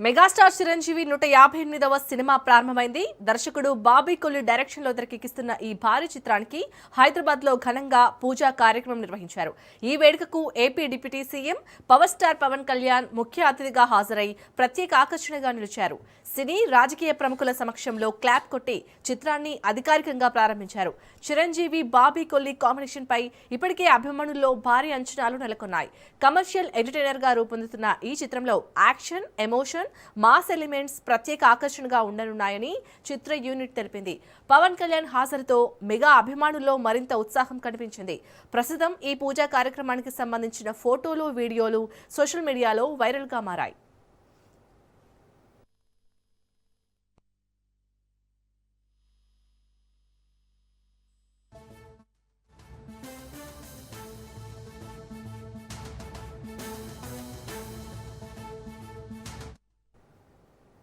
Megastar Chiranjeevi 158వ cinema ప్రారంభమైంది. దర్శకుడు Bobby Kolli direction లో తెరకెక్కిస్తున్న ఈ భారీ చిత్రానికి హైదరాబాద్ లో ఘనంగా పూజా కార్యక్రమం నిర్వహించారు. ఈ వేడుకకు AP deputy CM power star Pawan Kalyan ముఖ్య అతిథిగా హాజరై ప్రత్యేక ఆకర్షణగా నిలిచారు. సినీ రాజకీయ ప్రముఖుల సమక్షంలో క్లాప్ కొట్టి చిత్రాన్ని అధికారికంగా ప్రారంభించారు. చిరంజీవి బాబీ కొల్లి కాంబినేషన్ పై ఇప్పటికే అభిమానుల్లో భారీ అంచనాలు నెలకొన్నాయి. కమర్షియల్ ఎంటర్టైనర్ గా రూపొందుతున్న ఈ చిత్రంలో యాక్షన్, ఎమోషన్, మాస్ ఎలిమెంట్స్ ప్రత్యేక ఆకర్షణగా ఉండనున్నాయని చిత్ర యూనిట్ తెలిపింది. పవన్ కళ్యాణ్ హాజరుతో మెగా అభిమానుల్లో మరింత ఉత్సాహం కనిపించింది. ప్రస్తుతం ఈ పూజా కార్యక్రమానికి సంబంధించిన ఫోటోలు, వీడియోలు సోషల్ మీడియాలో వైరల్ గా మారాయి.